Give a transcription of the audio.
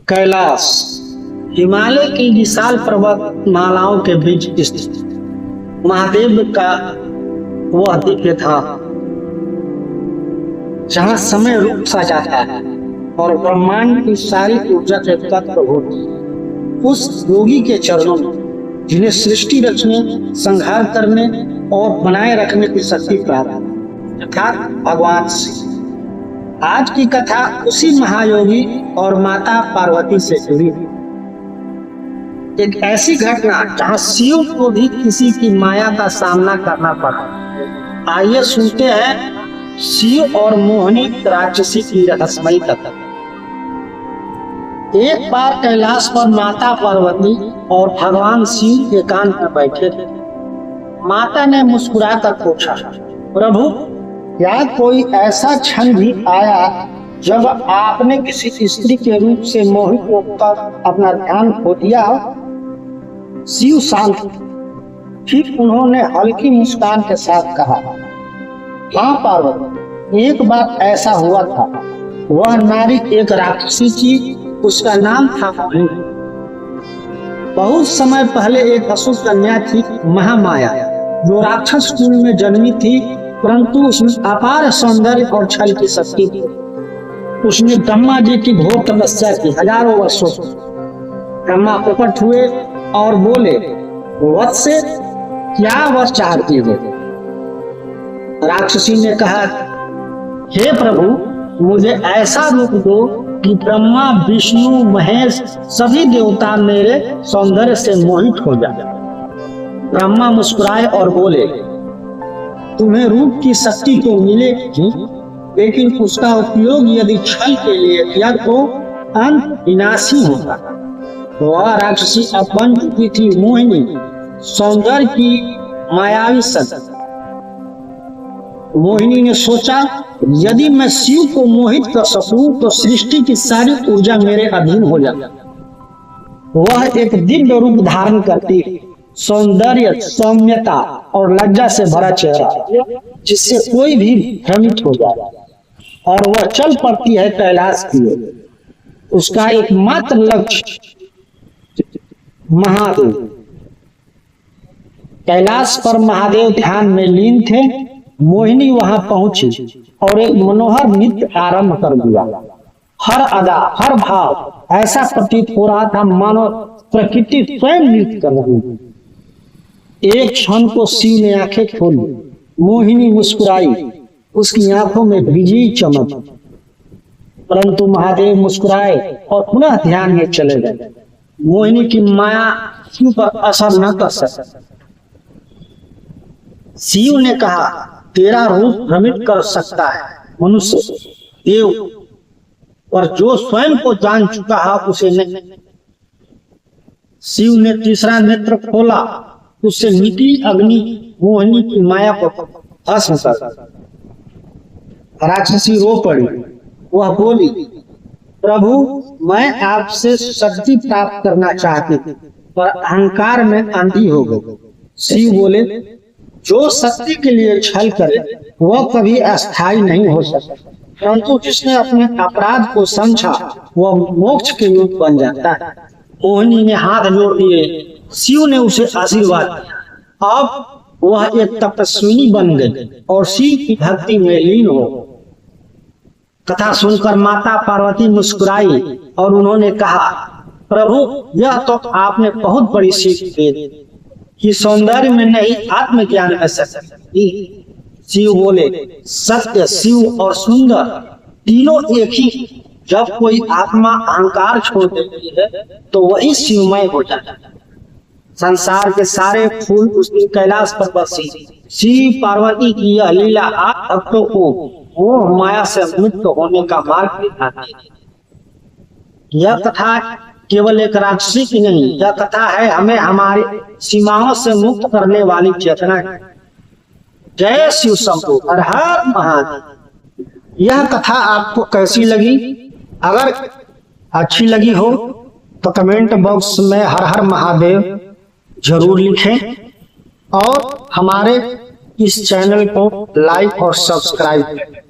कैलाश हिमालय की विशाल पर्वत मालाओं के बीच स्थित महादेव का वह दिव्य धाम, जहाँ समय रुक सा जाता है और ब्रह्मांड की सारी ऊर्जा एकत्र होती है उस योगी के चरणों में, जिन्हें सृष्टि रचने, संहार करने और बनाए रखने की शक्ति प्राप्त है, अर्थात भगवान शिव। आज की कथा उसी महायोगी और माता पार्वती से जुड़ी है। एक ऐसी घटना जहां शिव को भी किसी की माया का सामना करना पड़ा। आइए सुनते हैं शिव और मोहिनी राक्षसी की रहस्यमयी कथा। एक बार कैलाश पर माता पार्वती और भगवान शिव एकांत में बैठे थे। माता ने मुस्कुराकर पूछा, प्रभु, क्या कोई ऐसा क्षण भी आया जब आपने किसी स्त्री के रूप से मोहित होकर अपना ध्यान खो दिया? शिव शांत, फिर उन्होंने हल्की मुस्कान के साथ कहा, हाँ पार्वती, एक बार ऐसा हुआ था। वह नारी एक राक्षसी थी, उसका नाम था मोहिनी। बहुत समय पहले एक असुर कन्या थी महामाया, जो राक्षस कुल में जन्मी थी, परंतु उसमें अपार सौंदर्य और छल की शक्ति थी। उसने ब्रह्मा जी की घोर तपस्या की हजारों वर्षों। ब्रह्मा प्रकट हुए और बोले, वत्स, क्या वर चाहती हो? राक्षसी ने कहा, हे प्रभु, मुझे ऐसा रूप दो कि ब्रह्मा, विष्णु, महेश सभी देवता मेरे सौंदर्य से मोहित हो जाए। ब्रह्मा मुस्कुराए और बोले, तुम्हें रूप की शक्ति तो मिलेगी, लेकिन उसका उपयोग यदि छल के लिए किया तो अंत विनाशी होगा। वह राक्षसी अब बन चुकी थी मोहिनी, सौंदर्य की मायावी शक्ति। मोहिनी ने सोचा, यदि मैं शिव को मोहित कर सकूं तो सृष्टि की सारी ऊर्जा मेरे अधीन हो जाए। वह एक दिव्य रूप धारण करती, सौंदर्य, सौम्यता और लज्जा से भरा चेहरा, जिससे कोई भी भ्रमित हो जाए, और वह चल पड़ती है कैलाश की ओर। उसका एकमात्र लक्ष्य महादेव। कैलाश पर महादेव ध्यान में लीन थे। मोहिनी वहां पहुंची और एक मनोहर नृत्य आरंभ कर दिया। हर अदा, हर भाव ऐसा प्रतीत हो रहा था मानो प्रकृति स्वयं नृत्य कर रही थी। एक क्षण को शिव ने आंखें खोली। मोहिनी मुस्कुराई, उसकी आंखों में विजयी चमक। परंतु महादेव मुस्कुराए और पुनः ध्यान में चले गए। मोहिनी की माया शिव पर असर न कर सकी। शिव ने कहा, तेरा रूप भ्रमित कर सकता है मनुष्य, देव, पर जो स्वयं को जान चुका है उसे नहीं। शिव ने तीसरा नेत्र खोला, उससे निकली अग्नि मोहिनी की माया को भस्म कर। राक्षसी रो पड़ी। वह बोली, प्रभु, मैं आपसे शक्ति प्राप्त करना चाहती थी, पर अहंकार में अंधी हो गई। शिव बोले, जो शक्ति के लिए छल करे वह कभी अस्थायी नहीं हो सकता, परंतु जिसने अपने अपराध को समझा वह मोक्ष के रूप बन जाता है। मोहिनी ने हाथ जोड़ दिए। शिव ने उसे आशीर्वाद दिया। अब वह एक तपस्विनी बन गई और शिव की भक्ति में लीन हो। कथा सुनकर माता पार्वती मुस्कुराई और उन्होंने कहा, प्रभु, यह तो आपने बहुत बड़ी सीख दी कि सौंदर्य में नहीं, आत्मज्ञान में शक्ति। शिव बोले, सत्य, शिव और सुंदर तीनों एक ही। जब कोई आत्मा अहंकार छोड़ देती है तो वही शिवमय हो जाता है। संसार के सारे फूल उस दिन कैलाश पर बरसे। शिव पार्वती की यह लीला आप भक्तों को मोह माया से मुक्त होने का मार्ग दिखाती है। यह कथा केवल एक राक्षसी की नहीं, यह कथा है हमें हमारी सीमाओं से मुक्त करने वाली चेतना की। जय शिव शंभू, हर हर महादेव। यह कथा आपको कैसी लगी? अगर अच्छी लगी हो तो कमेंट बॉक्स में हर हर महादेव जरूर लिखें और हमारे इस चैनल को लाइक और सब्सक्राइब करें।